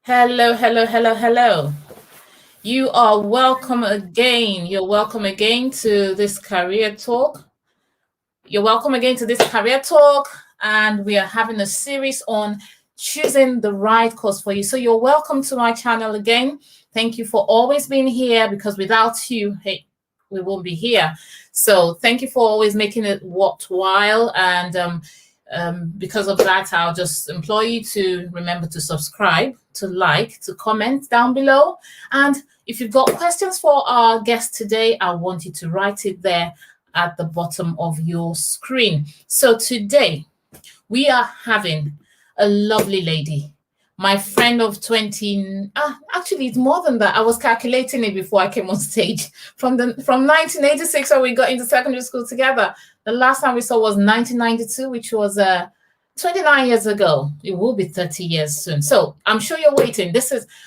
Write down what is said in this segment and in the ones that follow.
Hello, hello, hello, hello. You are welcome again. You're welcome again to this career talk. You're welcome again to this career talk, and we are having a series on choosing the right course for you. So you're welcome to my channel again. Thank you for always being here because without you, hey, we won't be here. So thank you for always making it worthwhile. And because of that, I'll just implore you to remember to subscribe, to like, to comment down below. And if you've got questions for our guest today, I want you to write it there at the bottom of your screen. So today we are having a lovely lady, my friend of 20, actually it's more than that. I was calculating it before I came on stage. From 1986 when we got into secondary school together. The last time we saw was 1992, which was 29 years ago. It will be 30 years soon. So I'm sure you're waiting.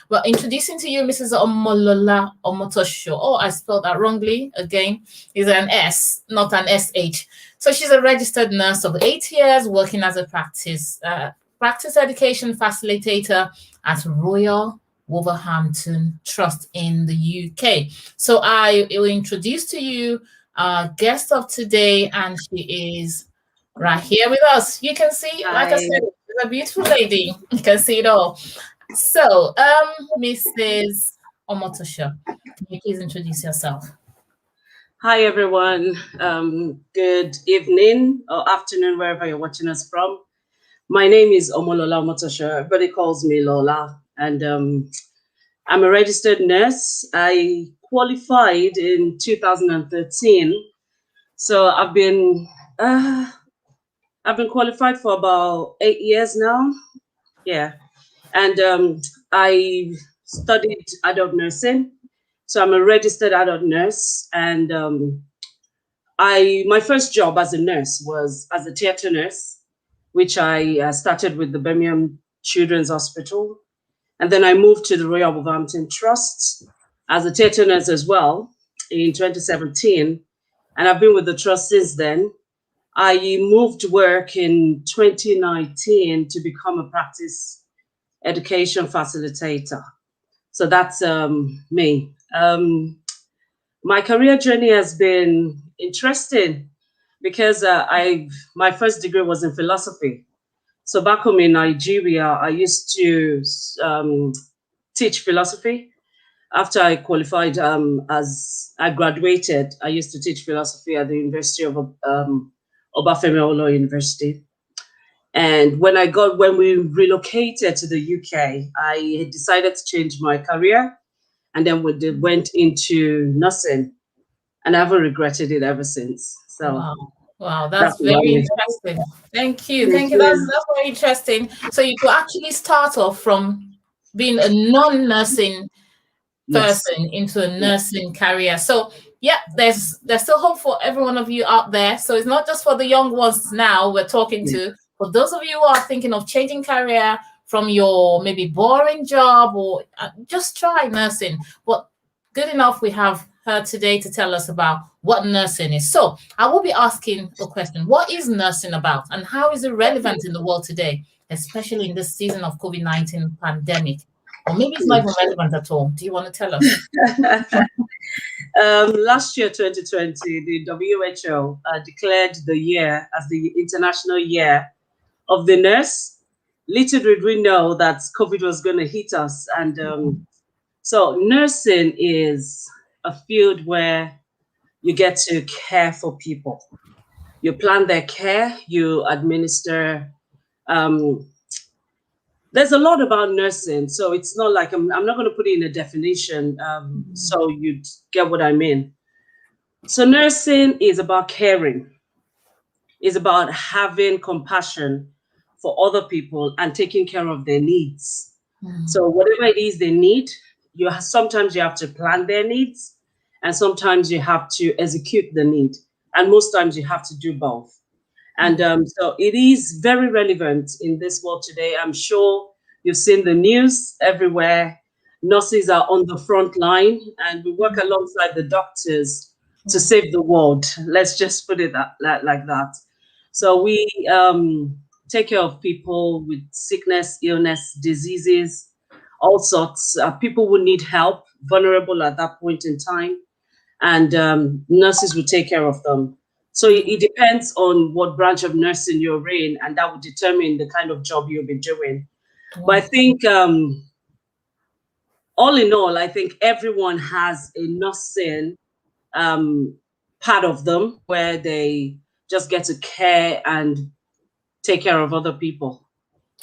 Well, introducing to you Mrs. Lola Omotoso. Oh, I spelled that wrongly again. It's an S, not an SH. So she's a registered nurse of 8 years, working as a practice education facilitator at Royal Wolverhampton Trust in the UK. So I will introduce to you our guest of today, and she is right here with us. You can see, like I said, she's a beautiful lady. You can see it all. So, Mrs. Omotoso, can you please introduce yourself? Hi, everyone. Good evening or afternoon, wherever you're watching us from. My name is Lola Omotoso. Everybody calls me Lola. And I'm a registered nurse. I qualified in 2013. So I've been qualified for about 8 years now. Yeah. And I studied adult nursing. So I'm a registered adult nurse. And my first job as a nurse was as a theatre nurse, which I started with the Birmingham Children's Hospital. And then I moved to the Royal Wolverhampton Trust as a theatre nurse as well in 2017. And I've been with the trust since then. I moved to work in 2019 to become a practice education facilitator. So that's me. My career journey has been interesting because my first degree was in philosophy. So back home in Nigeria, I used to teach philosophy. After I qualified, as I graduated, I used to teach philosophy at the University of Obafemi Awolowo University. And when we relocated to the UK, I decided to change my career, and then we went into nursing, and I haven't regretted it ever since. So wow, that's very interesting. Thank you. That's very interesting. So you could actually start off from being a non-nursing person into a nursing career. So yeah, there's still hope for every one of you out there. So it's not just for the young ones now we're talking to. For those of you who are thinking of changing career from your maybe boring job, or just try nursing. But good enough, we have her today to tell us about what nursing is. So I will be asking the question, what is nursing about and how is it relevant in the world today, especially in this season of COVID-19 pandemic? Or maybe it's not even relevant at all. Do you want to tell us? Last year, 2020, the WHO declared the year as the International Year of the Nurse. Little did we know that COVID was going to hit us. And so nursing is a field where you get to care for people. You plan their care, you administer. There's a lot about nursing, so it's not like I'm not going to put it in a definition, so you get what I mean. So nursing is about caring. It's about having compassion for other people and taking care of their needs. So whatever it is they need, sometimes you have to plan their needs, and sometimes you have to execute the need, and most times you have to do both. And so it is very relevant in this world today. I'm sure you've seen the news everywhere. Nurses are on the front line, and we work alongside the doctors to save the world. Let's just put it like that. So we take care of people with sickness, illness, diseases, all sorts, people who need help, vulnerable at that point in time, and nurses will take care of them. So it depends on what branch of nursing you're in, and that will determine the kind of job you'll be doing. But I think, all in all, I think everyone has a nursing part of them where they just get to care and take care of other people.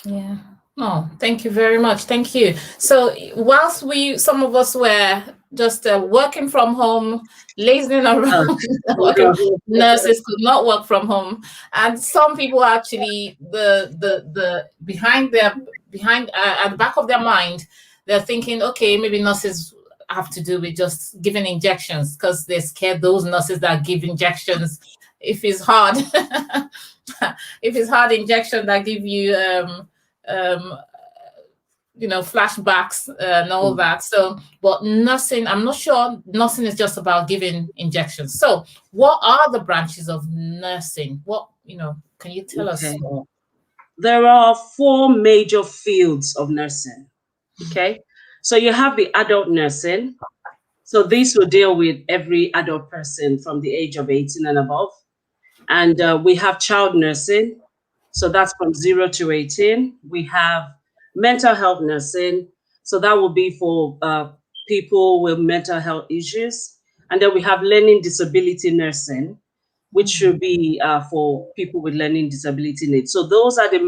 Yeah. Oh, thank you very much. Thank you. So whilst some of us were just working from home, lazing around, nurses could not work from home, and some people actually the behind at the back of their mind, they're thinking, okay, maybe nurses have to do with just giving injections because they're scared those nurses that give injections. If it's hard, if it's hard injection that give you flashbacks and all that. So, but nursing, I'm not sure nursing is just about giving injections. So what are the branches of nursing? Can you tell us more? There are 4 major fields of nursing. Okay. So you have the adult nursing. So this will deal with every adult person from the age of 18 and above. And we have child nursing. So that's from 0 to 18. We have mental health nursing. So that will be for people with mental health issues. And then we have learning disability nursing, which should be for people with learning disability needs. So those are the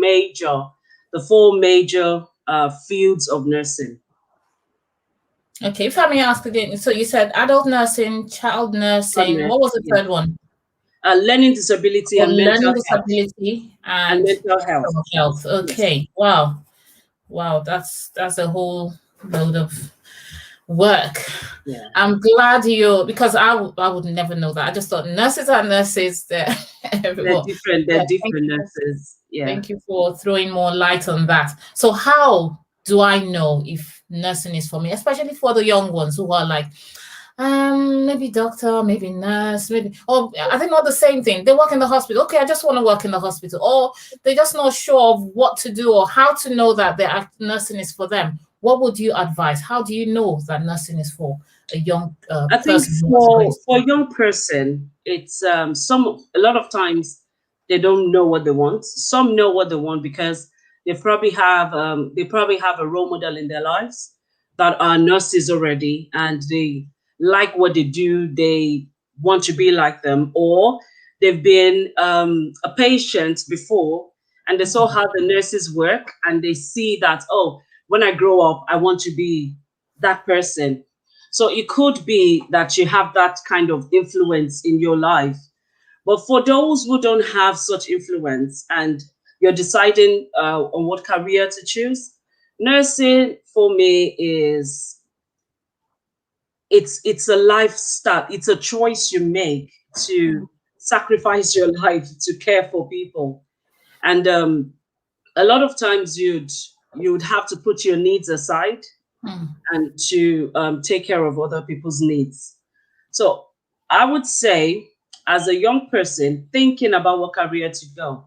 4 major fields of nursing. Okay, if I may ask again, so you said adult nursing, child nursing. What was the third one? Learning disability and mental disability and mental health. Okay, yes. Wow, that's a whole load of work. Yeah. I'm glad because I would never know that. I just thought nurses are nurses. They're different. They're different nurses. Yeah. Thank you for throwing more light on that. So how do I know if nursing is for me, especially for the young ones who are like, maybe doctor, maybe nurse, maybe, or are they not the same thing? They work in the hospital. Okay, I just want to work in the hospital. Or they're just not sure of what to do or how to know that nursing is for them. What would you advise? How do you know that nursing is for a young person? I think for a young person, it's a lot of times they don't know what they want. Some know what they want because they probably have a role model in their lives that are nurses already, and they like what they do. They want to be like them, or they've been a patient before and they saw how the nurses work, and they see that, oh, when I grow up, I want to be that person. So it could be that you have that kind of influence in your life. But for those who don't have such influence and you're deciding on what career to choose, nursing for me it's a lifestyle. It's a choice you make to sacrifice your life to care for people. And a lot of times you'd have to put your needs aside and to take care of other people's needs. So I would say, as a young person thinking about what career to go,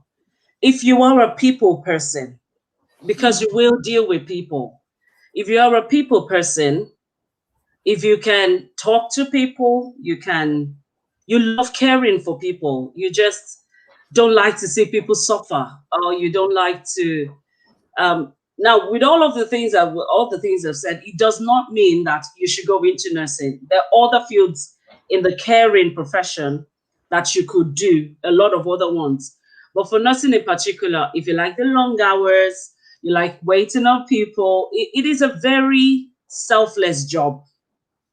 if you are a people person, because you will deal with people, if you are a people person, if you can talk to people, you love caring for people, you just don't like to see people suffer, or you don't like to now, with all the things I've said, it does not mean that you should go into nursing. There are other fields in the caring profession that you could do, a lot of other ones. But for nursing in particular, if you like the long hours, you like waiting on people, it is a very selfless job.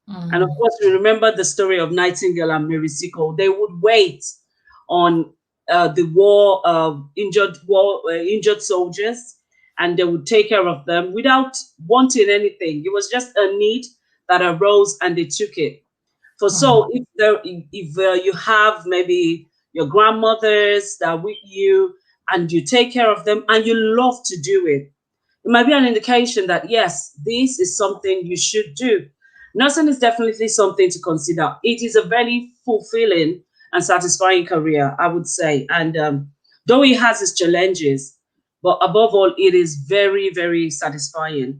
And of course, we remember the story of Nightingale and Mary Seacole. They would wait on the injured soldiers, and they would take care of them without wanting anything. It was just a need that arose, and they took it. So if you have maybe your grandmothers that are with you, and you take care of them, and you love to do it, it might be an indication that, yes, this is something you should do. Nursing is definitely something to consider. It is a very fulfilling and satisfying career, I would say. And though it has its challenges, but above all, it is very, very satisfying.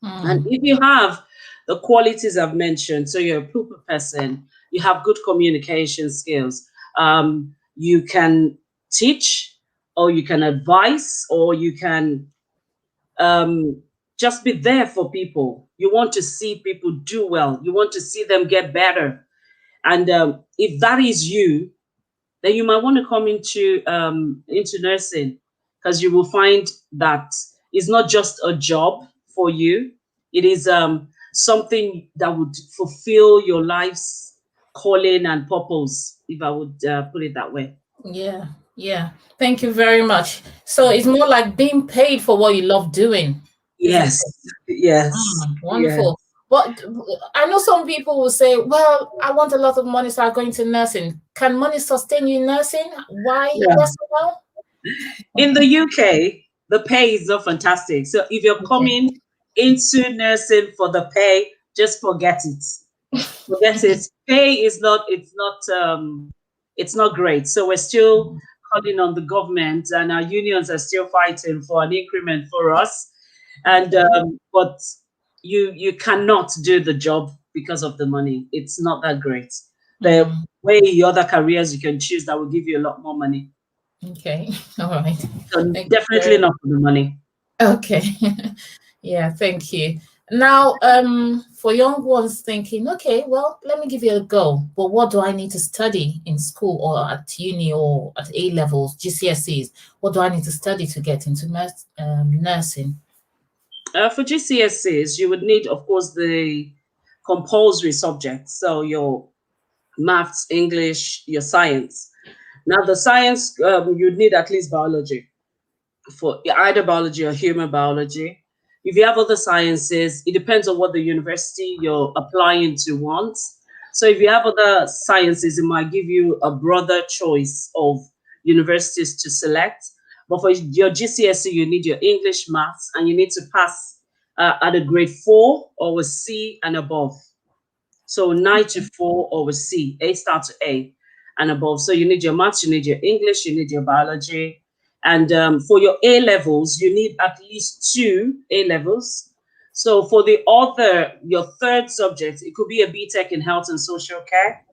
And if you have the qualities I've mentioned, so you're a people person, you have good communication skills, you can teach, or you can advise, or you can um, just be there for people. You want to see people do well, you want to see them get better. And if that is you, then you might want to come into nursing, because you will find that it's not just a job for you. It is something that would fulfill your life's calling and purpose, if I would put it that way. Yeah, yeah. Thank you very much. So it's more like being paid for what you love doing, isn't Yes, it? yes, yes. Wonderful. But I know some people will say, well, I want a lot of money, so I'm going to nursing. Can money sustain you in nursing? Why? Yeah. Yes or no? In the UK, the pay is not fantastic. So if you're Okay. coming into nursing for the pay, just forget it. Forget it. Pay is not. It's not great. So we're still calling on the government, and our unions are still fighting for an increment for us. And but you cannot do the job because of the money. It's not that great. There are Mm, way other careers you can choose that will give you a lot more money. okay. All right. So Thank you definitely very not for the money. Okay. Yeah, thank you. Now, for young ones thinking, okay, well, let me give it a go. But what do I need to study in school or at uni or at A levels, GCSEs? What do I need to study to get into nursing? For GCSEs, you would need, of course, the compulsory subjects. So your maths, English, your science. Now, the science, you'd need at least biology, for either biology or human biology. If you have other sciences, it depends on what the university you're applying to wants. So if you have other sciences, it might give you a broader choice of universities to select. But for your GCSE, you need your English, maths, and you need to pass at a grade 4 or a C and above. So 9 to 4 or a C, A start to A and above. So you need your maths, you need your English, you need your biology. And for your A levels, you need at least 2 A levels. So for the other, your third subject, it could be a BTech in health and social care.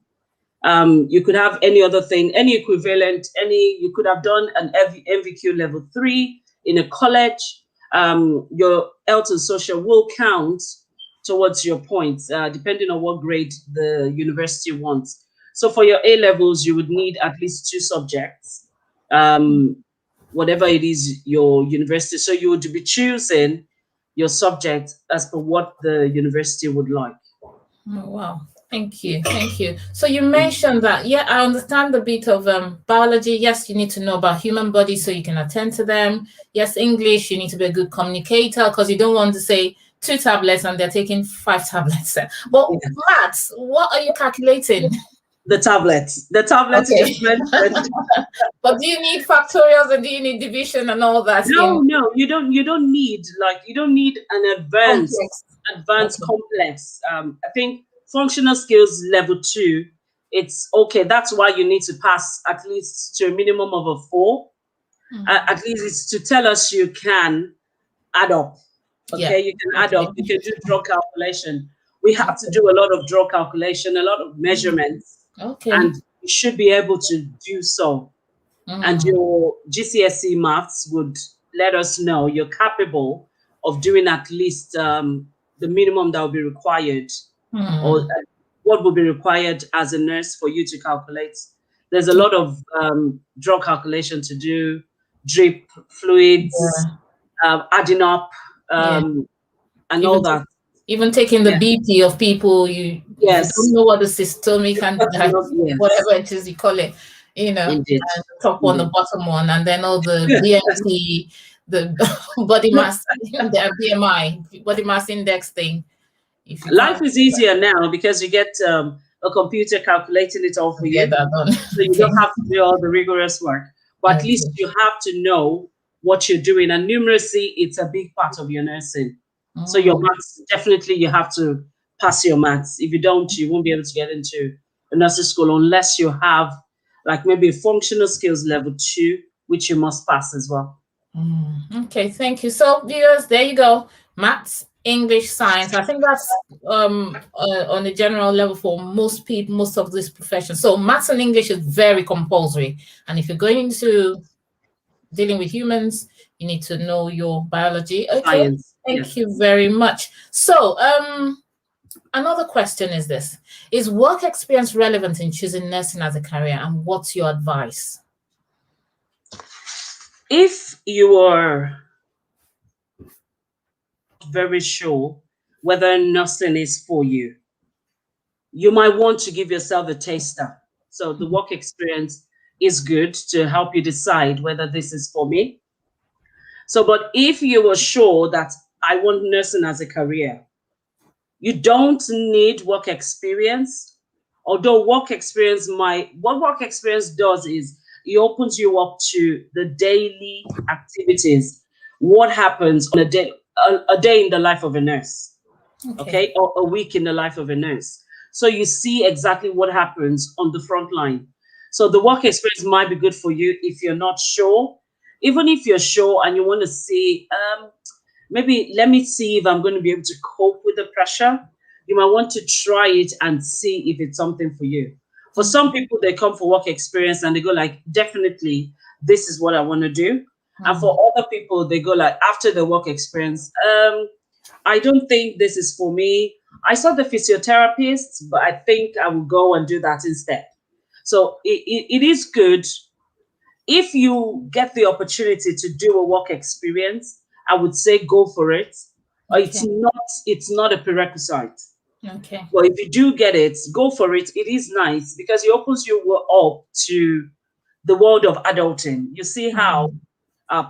You could have any other thing, any equivalent, you could have done an MVQ level 3 in a college. Your health and social will count towards your points, depending on what grade the university wants. So for your A levels, you would need at least 2 subjects, whatever it is your university. So you would be choosing your subject as per what the university would like. Oh, wow. Thank you. Thank you. So you mentioned that, yeah, I understand a bit of biology. Yes, you need to know about human body so you can attend to them. Yes, English, you need to be a good communicator because you don't want to say 2 tablets and they're taking 5 tablets. But Yeah. maths, what are you calculating? The tablets. The tablets you Okay. just mentioned. But do you need factorials and do you need division and all that No, in no, you don't need, you don't need an complex? advanced Okay. complex. I think functional skills level 2, it's okay. That's why you need to pass at least to a minimum of a 4. At least it's to tell us you can add up. Yeah. Okay, you can add Okay. up, you can do draw calculation. We have to Okay. do a lot of draw calculation, a lot of measurements, Okay. and you should be able to do so. And Mm. your GCSE maths would let us know you're capable of doing at least the minimum that will be required, or Mm. what will be required as a nurse for you to calculate. There's a lot of draw calculation to do, drip fluids, Yeah. adding up, Yeah. and all Even that. even taking the Yeah. BP of people, you if you don't Yes. know what the systemic and Yes. whatever it is you call it, Indeed. and the top one, the Indeed. bottom one, and then all the BMT, the body mass, the BMI, body mass index thing. If you Life can't is easier now because you get a computer calculating it all for get you. that done, So you okay, don't have to do all the rigorous work. But at least okay. you have to know what you're doing. And numeracy, it's a big part of your nursing. So your Mm, maths, definitely you have to pass your maths. If you don't, you won't be able to get into a nursing school unless you have like maybe a functional skills level 2, which you must pass as well. okay, thank you. So viewers, there you go. Maths, English, science. I think that's on a general level for most people, most of this profession. So maths and English is very compulsory. And if you're going into dealing with humans, you need to know your biology. Okay, Science. thank Yes. you very much. So another question is this: is work experience relevant in choosing nursing as a career, and what's your advice? If you are very sure whether nursing is for you, you might want to give yourself a taster. So the work experience is good to help you decide whether this is for me. So, but if you were sure that I want nursing as a career, you don't need work experience. Although what work experience does is it opens you up to the daily activities. What happens on a day in the life of a nurse, Okay. okay, or a week in the life of a nurse. So you see exactly what happens on the front line. So the work experience might be good for you if you're not sure. Even if you're sure and you want to see, maybe let me see if I'm going to be able to cope with the pressure. You might want to try it and see if it's something for you. For some people, they come for work experience and they go like, definitely, this is what I want to do. And for other people, they go like, after the work experience, I don't think this is for me. I saw the physiotherapist, but I think I will go and do that instead. So it is good if you get the opportunity to do a work experience. I would say go for it. Okay. It's not a prerequisite. Okay. But if you do get it, go for it. It is nice because it opens you up to the world of adulting. You see how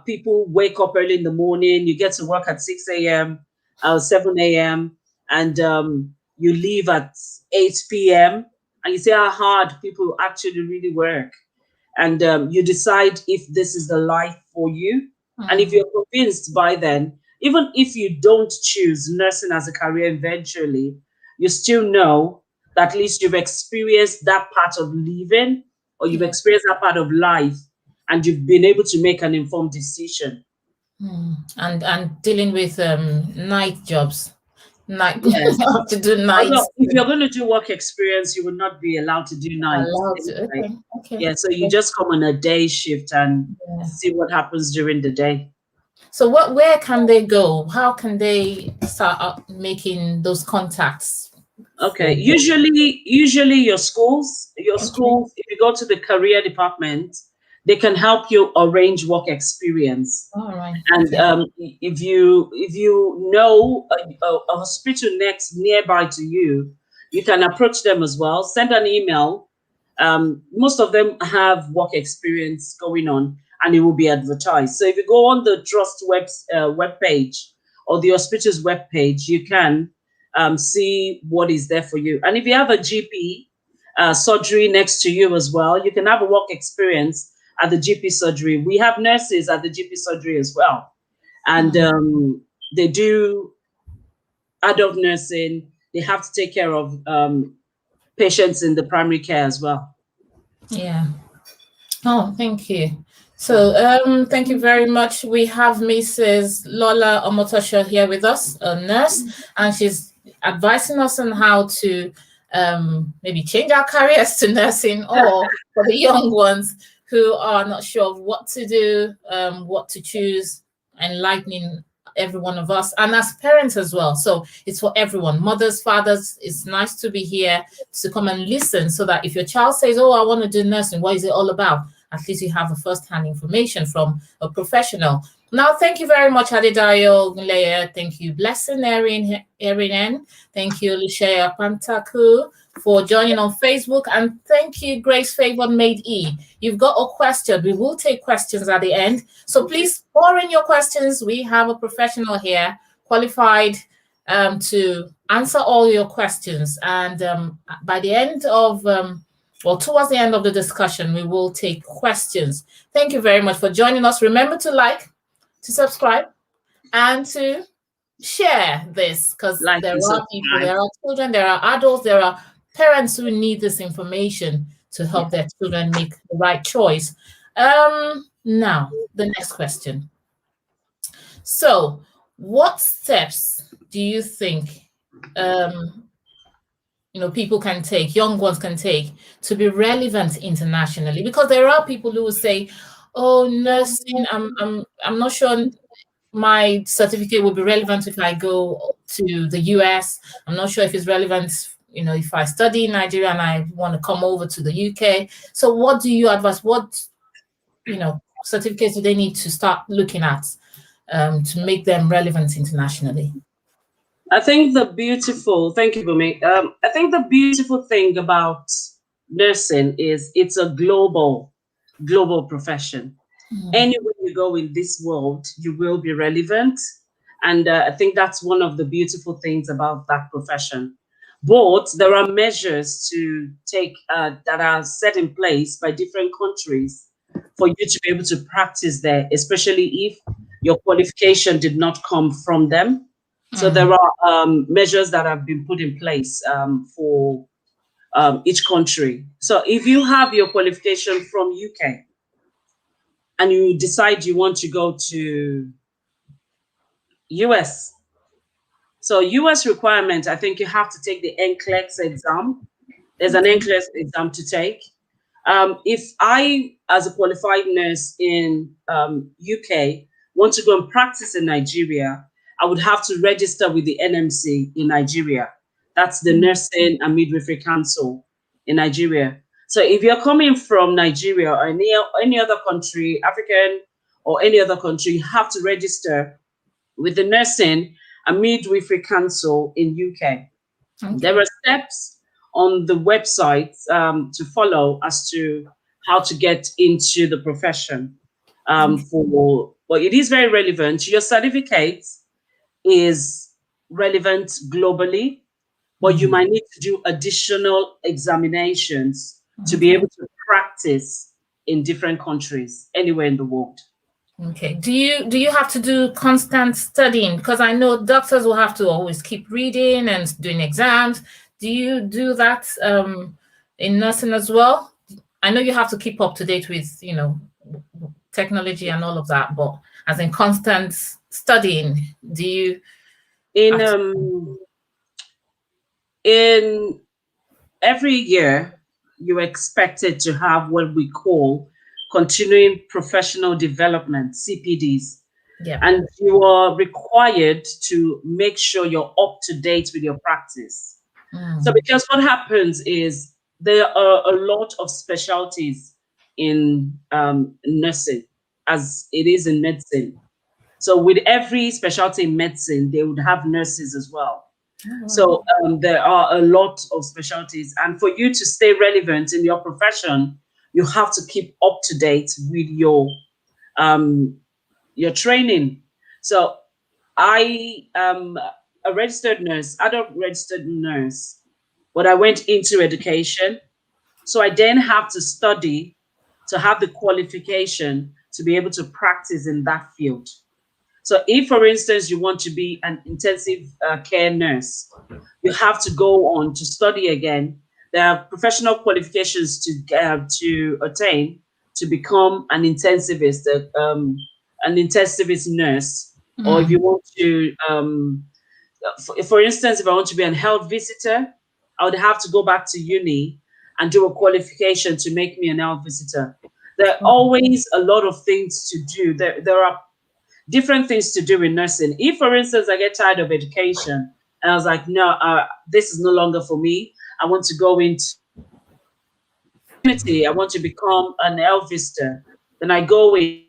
people wake up early in the morning, you get to work at 6 a.m., 7 a.m., and you leave at 8 p.m., and you see how hard people actually really work. And you decide if this is the life for you. And if you're convinced by then, even if you don't choose nursing as a career eventually, you still know that at least you've experienced that part of living, or you've Yeah. experienced that part of life, and you've been able to make an informed decision. And dealing with night jobs, night Yes. to do Although nights. if you're going to do work experience, you will not be allowed to do nights Allowed to. anyway. Okay. Okay. Yeah, so you just come on a day shift and Yeah. see what happens during the day. So where can they go? How can they start making those contacts Okay, for work? usually your Okay. schools, if you go to the career department, they can help you arrange work experience. All right. And Okay. if you know a hospital next nearby to you, you can approach them as well. Send an email. Most of them have work experience going on, and it will be advertised. So if you go on the trust web page or the hospital's web page, you can see what is there for you. And if you have a GP surgery next to you as well, you can have a work experience at the GP surgery. We have nurses at the GP surgery as well, and they do adult nursing. They have to take care of patients in the primary care as well. Yeah. Oh, thank you. Yeah. So, thank you very much. We have Mrs. Lola Omotoso here with us, a nurse, and she's advising us on how to maybe change our careers to nursing, or for the young ones who are not sure of what to do, what to choose, enlightening every one of us, and as parents as well. So it's for everyone, mothers, fathers. It's nice to be here to come and listen, so that if your child says, "Oh, I want to do nursing," what is it all about? At least you have a first-hand information from a professional. Now, thank you very much, Adedayo Leia. Thank you, Blessing Erin. Thank you, Lucia Pantaku, for joining on Facebook. And thank you, Grace Favored Maid E. You've got a question. We will take questions at the end. So please pour in your questions. We have a professional here, qualified to answer all your questions. And by the end of towards the end of the discussion, we will take questions. Thank you very much for joining us. Remember to like, to subscribe, and to share this, because Like there and are people, subscribe. there are children, there are adults, there are parents who need this information to help their children make the right choice. Now, the next question. So, what steps do you think people can take, young ones can take to be relevant internationally? Because there are people who will say, "Oh, nursing, I'm not sure my certificate will be relevant if I go to the US. I'm not sure if it's relevant, if I study in Nigeria and I want to come over to the UK." So what do you advise? What, certificates do they need to start looking at to make them relevant internationally? I think thank you, Bumi. I think the beautiful thing about nursing is it's a global profession. Anywhere you go in this world, you will be relevant. And I think that's one of the beautiful things about that profession. But there are measures to take that are set in place by different countries for you to be able to practice there, especially if your qualification did not come from them. So there are measures that have been put in place for each country. So if you have your qualification from UK, and you decide you want to go to US. So US requirement, I think you have to take the NCLEX exam. There's an NCLEX exam to take. If I, as a qualified nurse in UK, want to go and practice in Nigeria, I would have to register with the NMC in Nigeria. That's the Nursing and Midwifery Council in Nigeria. So if you're coming from Nigeria or any other country, African or any other country, you have to register with the Nursing and Midwifery Council in UK. Okay. There are steps on the website to follow as to how to get into the profession. But it is very relevant. Your certificate is relevant globally, but you might need to do additional examinations to be able to practice in different countries, anywhere in the world. Okay. Do you have to do constant studying? Because I know doctors will have to always keep reading and doing exams. Do you do that in nursing as well? I know you have to keep up to date with, technology and all of that, but as in constant studying, do you in every year you're expected to have what we call continuing professional development, CPDs. Yeah. And you are required to make sure you're up to date with your practice. So because what happens is there are a lot of specialties in nursing, as it is in medicine. So with every specialty in medicine, they would have nurses as well. So there are a lot of specialties, and for you to stay relevant in your profession, you have to keep up to date with your training. So I am a registered nurse, adult registered nurse, but I went into education. So I then have to study to have the qualification to be able to practice in that field. So if, for instance, you want to be an intensive care nurse, you have to go on to study again. There are professional qualifications to attain to become an intensivist nurse. Or if you want to, for instance, if I want to be a health visitor, I would have to go back to uni and do a qualification to make me an health visitor. There are always a lot of things to do. There are different things to do in nursing. If, for instance, I get tired of education and I was like, no, this is no longer for me. I want to go into community. I want to become an health visitor. Then I go in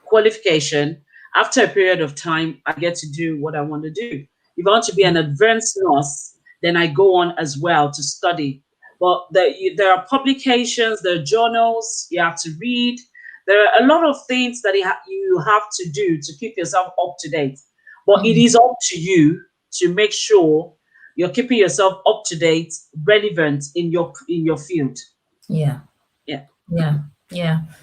qualification. After a period of time, I get to do what I want to do. If I want to be an advanced nurse, then I go on as well to study. But there are publications, there are journals you have to read. There are a lot of things that you have to do to keep yourself up to date. But it is up to you to make sure you're keeping yourself up to date, relevant in your field. Yeah.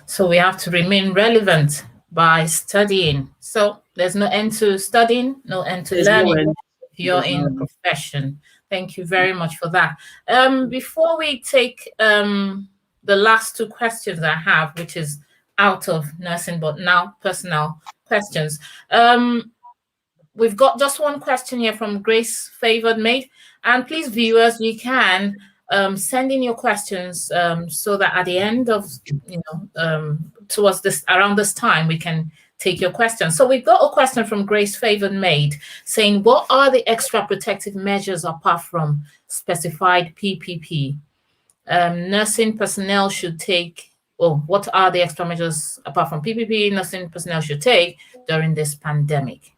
So we have to remain relevant by studying. So there's no end to studying, no end to learning if you're in the profession. Thank you very much for that. Before we take the last two questions I have, which is out of nursing, but now personal questions. We've got just one question here from Grace Favored Maid. And please, viewers, you can send in your questions so that at the end of, towards this, around this time, we can take your questions. So we've got a question from Grace Favored Maid saying, what are the extra protective measures apart from specified PPP nursing personnel should take? Or what are the extra measures apart from PPP nursing personnel should take during this pandemic?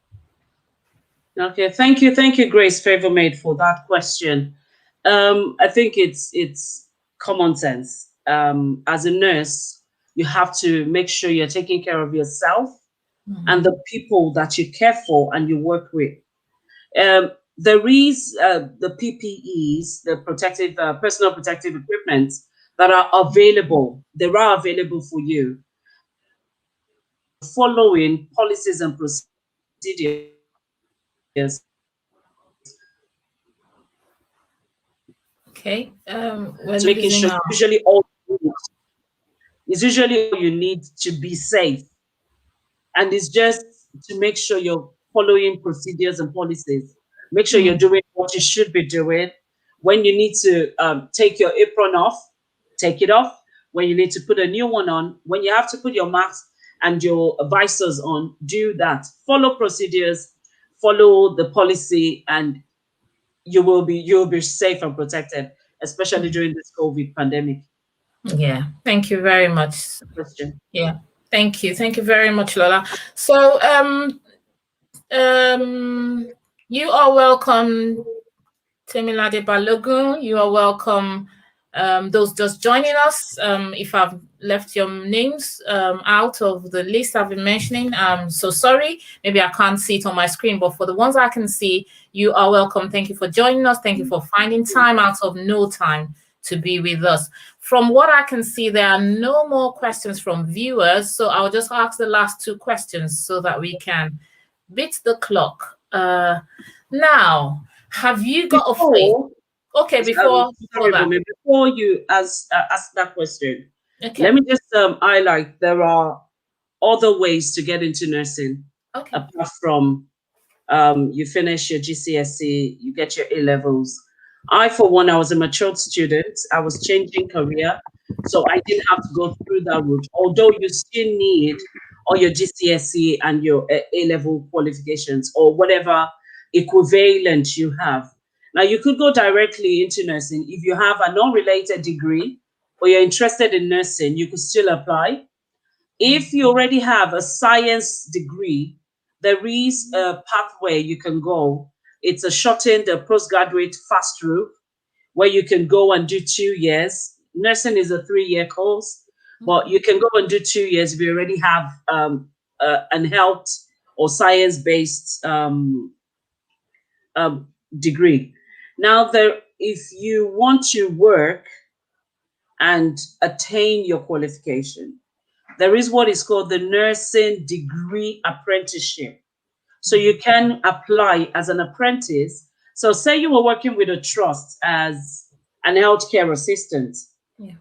Okay, thank you, Grace Favormaid, for that question. I think it's common sense. As a nurse, you have to make sure you're taking care of yourself and the people that you care for and you work with. There is the PPEs, the protective personal protective equipment that are available. They are available for you. Following policies and procedures. Okay. So making sure usually all you need to be safe, and it's just to make sure you're following procedures and policies. Make sure you're doing what you should be doing. When you need to take your apron off, take it off. When you need to put a new one on, when you have to put your mask and your visors on, do that. Follow procedures, follow the policy, and you'll be safe and protected, especially during this COVID pandemic. Yeah, thank you very much. Question. Yeah, thank you very much, Lola. So you are welcome, Temilade Balogun. You are welcome. Those just joining us, if I've left your names out of the list I've been mentioning, I'm so sorry. Maybe I can't see it on my screen, but for the ones I can see, you are welcome. Thank you for joining us. Thank you for finding time out of no time to be with us. From what I can see, there are no more questions from viewers, so I'll just ask the last two questions so that we can beat the clock. Now, have you got a phrase? Okay, before you ask that question, okay. Let me just highlight there are other ways to get into nursing. Okay. Apart from you finish your GCSE, you get your A levels. I, for one, I was a matured student. I was changing career, so I didn't have to go through that route. Although you still need all your GCSE and your A level qualifications or whatever equivalent you have. Now, you could go directly into nursing. If you have an unrelated degree or you're interested in nursing, you could still apply. If you already have a science degree, there is a pathway you can go. It's a shortened postgraduate fast route where you can go and do 2 years. Nursing is a 3-year course, but you can go and do 2 years if you already have an health or science-based degree. Now, if you want to work and attain your qualification, there is what is called the nursing degree apprenticeship. So you can apply as an apprentice. So say you were working with a trust as an healthcare assistant. Yeah.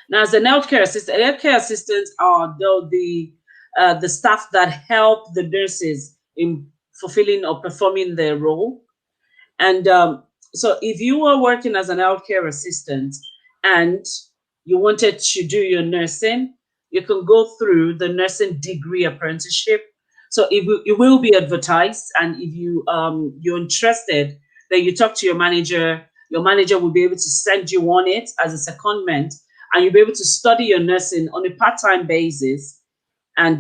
Now, as an healthcare assistants are the staff that help the nurses in fulfilling or performing their role. And so if you were working as an healthcare assistant and you wanted to do your nursing, you can go through the nursing degree apprenticeship. So it will be advertised, and if you're interested, then you talk to your manager. Your manager will be able to send you on it as a secondment, and you'll be able to study your nursing on a part-time basis and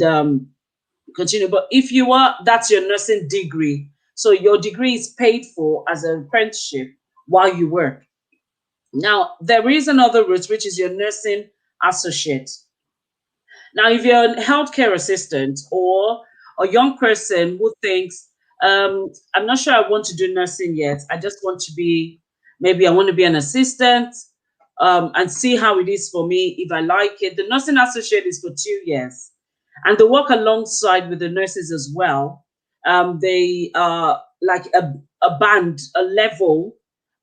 continue. But if that's your nursing degree, so your degree is paid for as an apprenticeship while you work. Now, there is another route, which is your nursing associate. Now, if you're a healthcare assistant or a young person who thinks, I'm not sure I want to do nursing yet, I just want to maybe I want to be an assistant and see how it is for me. If I like it, the nursing associate is for 2 years. And they work alongside with the nurses as well. They are like a band, a level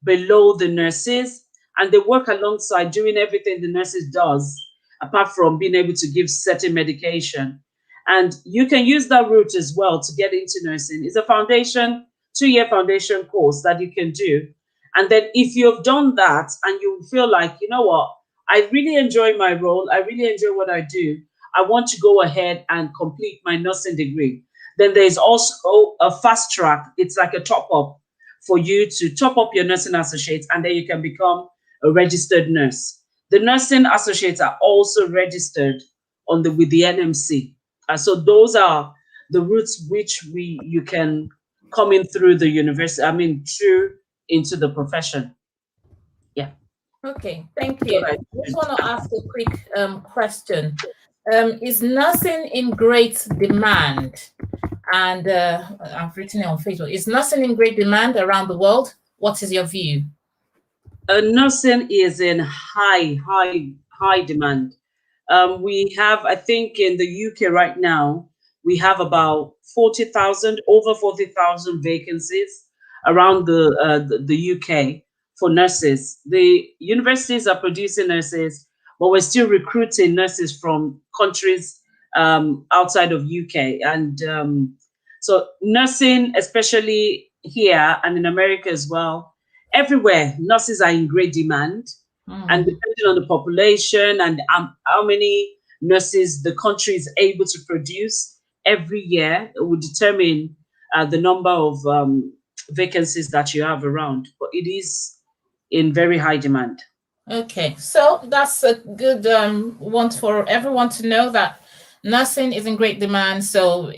below the nurses, and they work alongside doing everything the nurses does, apart from being able to give certain medication. And you can use that route as well to get into nursing. It's a foundation, 2-year foundation course that you can do. And then if you've done that and you feel like, you know what, I really enjoy my role, I really enjoy what I do, I want to go ahead and complete my nursing degree, then there's also a fast track. It's like a top up for you to top up your nursing associates, and then you can become a registered nurse. The nursing associates are also registered on the with the NMC. So those are the routes which you can come in through the university. I mean, through into the profession. Yeah. Okay, thank Go you. I ahead. just want to ask a quick question. Is nursing in great demand? And I've written it on Facebook. Is nursing in great demand around the world? What is your view? Nursing is in high demand. We have, I think, in the UK right now, we have about 40,000, over 40,000 vacancies around the UK for nurses. The universities are producing nurses, but we're still recruiting nurses from countries outside of UK. And so nursing, especially here and in America as well, everywhere, nurses are in great demand. And depending on the population and how many nurses the country is able to produce every year, it will determine the number of vacancies that you have around. But it is in very high demand. Okay, so that's a good one for everyone to know, that nursing is in great demand. So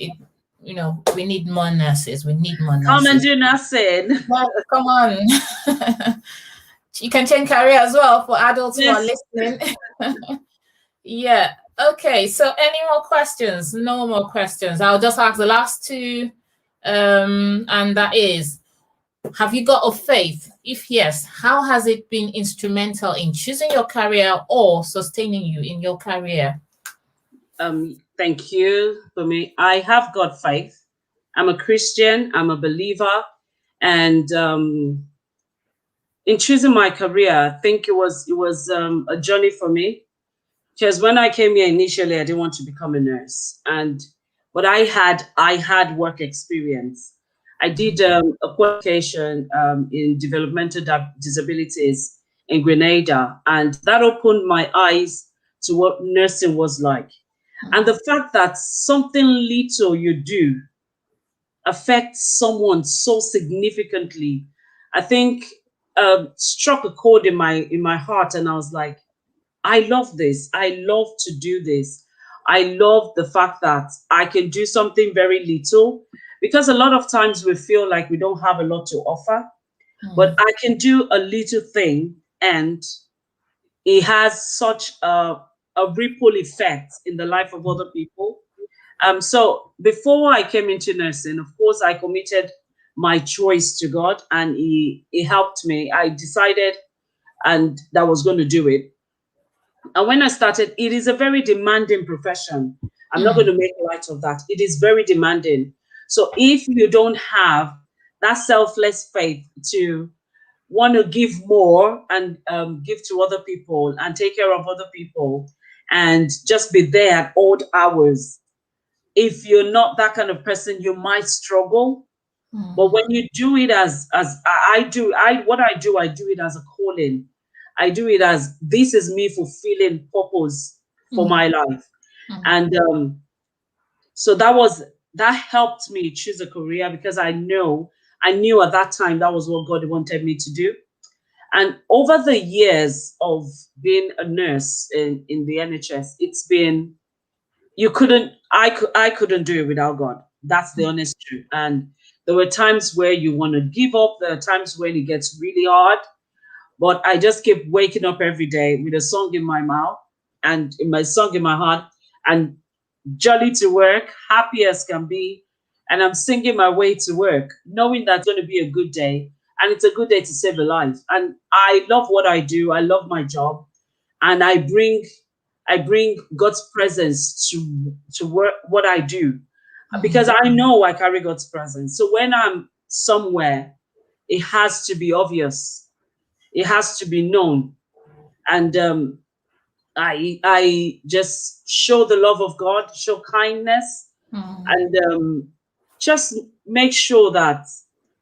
we need more nurses. We need more nurses. Come and do nursing. Well, come on. You can change career as well for adults who are listening. Yeah. Okay. So any more questions? No more questions. I'll just ask the last two. And that is, have you got a faith? If yes, how has it been instrumental in choosing your career or sustaining you in your career? Thank you for me. I have got faith. I'm a Christian. I'm a believer. And in choosing my career, I think it was a journey for me, because when I came here initially, I didn't want to become a nurse, but I had work experience. I did a qualification in developmental disabilities in Grenada, and that opened my eyes to what nursing was like, and the fact that something little you do affects someone so significantly, I think struck a chord in my heart, and I was like, I love this. I love to do this. I love the fact that I can do something very little, because a lot of times we feel like we don't have a lot to offer, but I can do a little thing and it has such a ripple effect in the life of other people. So before I came into nursing, of course, I committed my choice to God, and He helped me. I decided and that I was going to do it. And when I started, it is a very demanding profession. I'm not going to make light of that. It is very demanding. So if you don't have that selfless faith to want to give more and give to other people and take care of other people and just be there at odd hours, if you're not that kind of person, you might struggle. But when you do it as I do, I do it as a calling. I do it as, this is me fulfilling purpose for my life. And so that helped me choose a career, because I knew at that time that was what God wanted me to do. And over the years of being a nurse in the NHS, it's been, I couldn't do it without God. That's the honest truth. And there were times where you want to give up. There are times when it gets really hard. But I just keep waking up every day with a song in my mouth and song in my heart, and jolly to work, happy as can be. And I'm singing my way to work, knowing that's going to be a good day. And it's a good day to save a life. And I love what I do. I love my job. And I bring God's presence to work what I do, because I know I carry God's presence. So when I'm somewhere, it has to be obvious. It has to be known. And I just show the love of God, show kindness, and just make sure that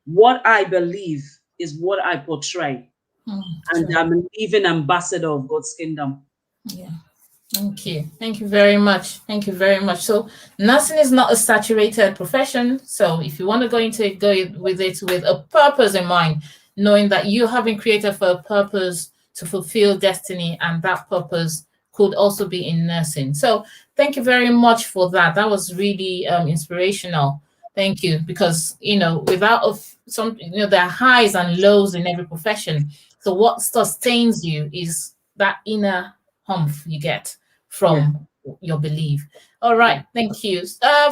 what I believe is what I portray, and True. I'm a living ambassador of God's kingdom. Yeah. Thank you. Thank you very much. Thank you very much. So nursing is not a saturated profession. So if you want to go into it, go with it with a purpose in mind, knowing that you have been created for a purpose to fulfill destiny, and that purpose could also be in nursing. So thank you very much for that. That was really inspirational. Thank you, because without some, there are highs and lows in every profession. So what sustains you is that inner humph you get Yeah, from your belief. All yeah. right, thank you.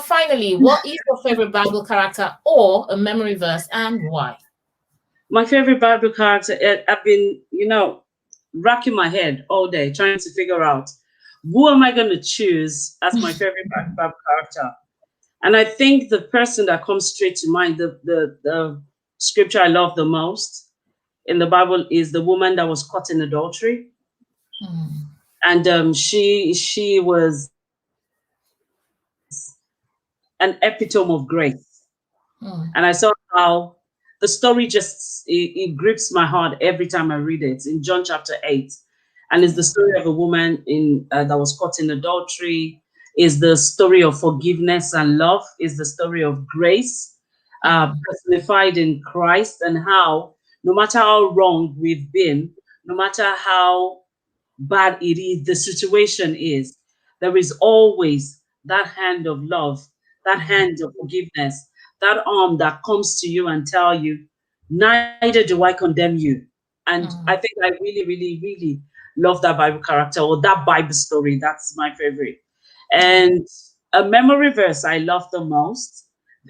Finally, what is your favorite Bible character or a memory verse, and why? My favorite Bible character, I've been, racking my head all day trying to figure out who am I going to choose as my favorite Bible character. And I think the person that comes straight to mind, the scripture I love the most in the Bible is the woman that was caught in adultery. And she was an epitome of grace. And I saw how the story just it grips my heart every time I read it in John chapter 8. And it's the story of a woman in that was caught in adultery, is the story of forgiveness and love, is the story of grace personified in Christ, and how no matter how wrong we've been, no matter how bad it is, the situation is, there is always that hand of love, that hand of forgiveness, that arm that comes to you and tell you, neither do I condemn you. And I think I really, really, really love that Bible character, or that Bible story. That's my favorite. And a memory verse I love the most.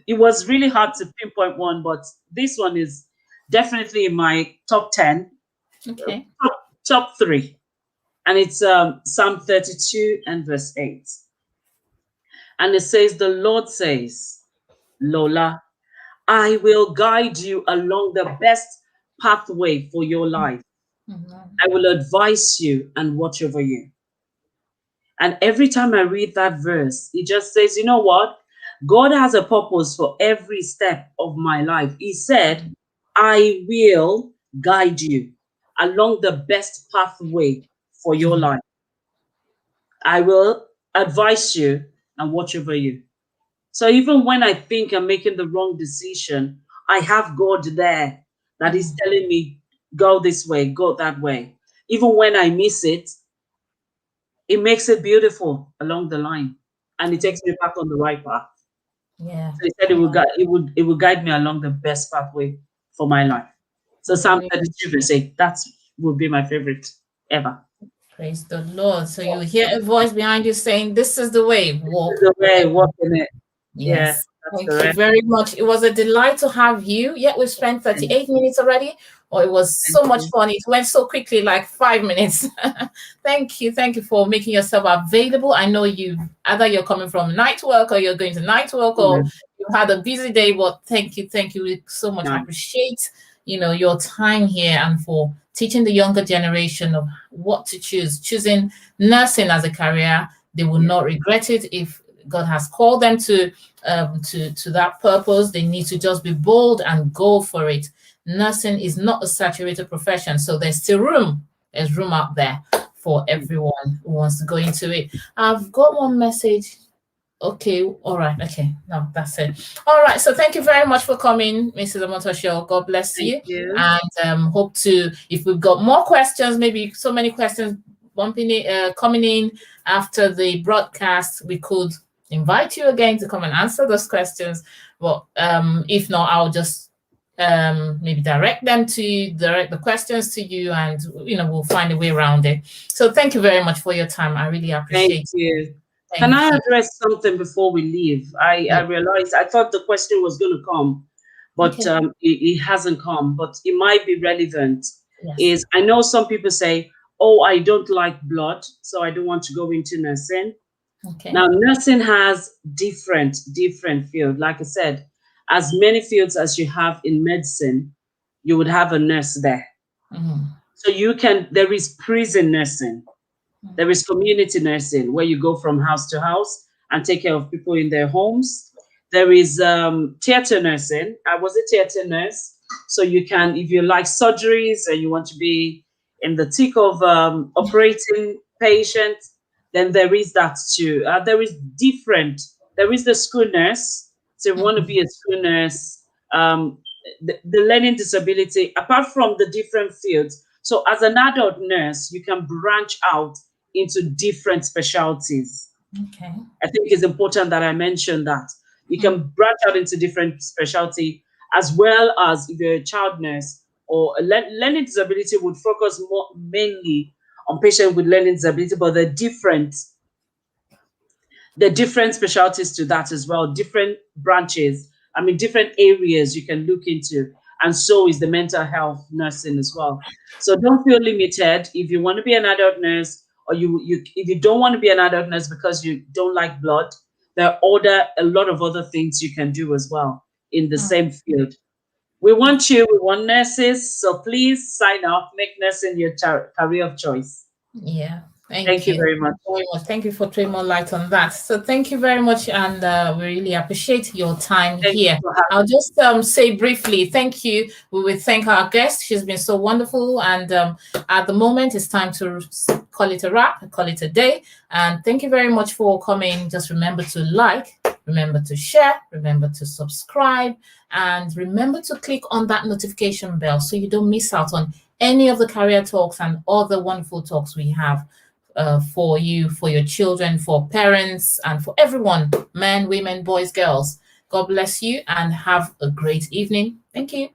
It was really hard to pinpoint one, but this one is definitely in my top 10, Okay. top three. And it's Psalm 32 and verse 8. And it says, the Lord says, Lola, I will guide you along the best pathway for your life. I will advise you and watch over you. And every time I read that verse, it just says, you know what? God has a purpose for every step of my life. He said, I will guide you along the best pathway for your life. I will advise you and watch over you. So even when I think I'm making the wrong decision, I have God there that is telling me, go this way, go that way. Even when I miss it, it makes it beautiful along the line, and it takes me back on the right path. Yeah. So he said it will guide me along the best pathway for my life. So Psalm Very 32 verse 8, that would be my favorite ever. praise the Lord. So you hear a voice behind you saying, "This is the way. Walk." The way I walk in it. Yeah, Yes. that's Thank you correct. very much. It was a delight to have you. Yet we've spent 38 minutes already. Oh, it was Thank so much you. fun. It went so quickly, like 5 minutes. Thank you. Thank you for making yourself available. I know either you're coming from night work, or you're going to night work, or Yeah, you had a busy day. But thank you. Thank you so much. I nice. appreciate, your time here, and for teaching the younger generation of what to choose. Choosing nursing as a career, they will Yeah. not regret it. If God has called them to that purpose, they need to just be bold and go for it. Nursing is not a saturated profession, so there's still room. There's room out there for everyone who wants to go into it. I've got one message. Okay, all right. Okay, no, that's it. All right. So thank you very much for coming, Mrs. Omotoso. God bless Thank you, you. and hope to. If we've got more questions, maybe so many questions coming in after the broadcast, we could invite you again to come and answer those questions. But if not, I'll just maybe direct the questions to you, and we'll find a way around it. So thank you very much for your time. I really Thank appreciate it. you. Can Thank I you. address something before we leave? I Yeah. realized I thought the question was going to come, but Okay. it hasn't come, but it might be relevant. Yes. Is I know some people say, oh, I don't like blood, so I don't want to go into nursing. Okay. Now, nursing has different field. Like I said, as many fields as you have in medicine, you would have a nurse there. Mhm. So there is prison nursing. There is community nursing, where you go from house to house and take care of people in their homes. There is theater nursing. I was a theater nurse. So you can, if you like surgeries and you want to be in the thick of operating patients, then there is that too. There is the school nurse. So if you want to be a school nurse, the learning disability, apart from the different fields. So as an adult nurse, you can branch out into different specialties. Okay. I think it's important that I mention that. You can branch out into different specialty, as well as if you're a child nurse or a learning disability would focus more mainly on patients with learning disability, but there are different specialties to that as well, different branches. I mean, different areas you can look into. And so is the mental health nursing as well. So don't feel limited. If you want to be an adult nurse, or if you don't want to be an adult nurse because you don't like blood, there are a lot of other things you can do as well in the same field. We want nurses. So please sign up, make nursing your career of choice. Yeah. Thank Thank you you very much. very much. Thank you for throwing more light on that. So thank you very much, and we really appreciate your time Thank you here. for having I'll just say briefly, thank you. We will thank our guest. She's been so wonderful, and at the moment, it's time to call it a wrap, call it a day. And thank you very much for coming. Just remember to like, remember to share, remember to subscribe, and remember to click on that notification bell so you don't miss out on any of the career talks and other wonderful talks we have for you, for your children, for parents, and for everyone, men, women, boys, girls. God bless you and have a great evening. Thank you.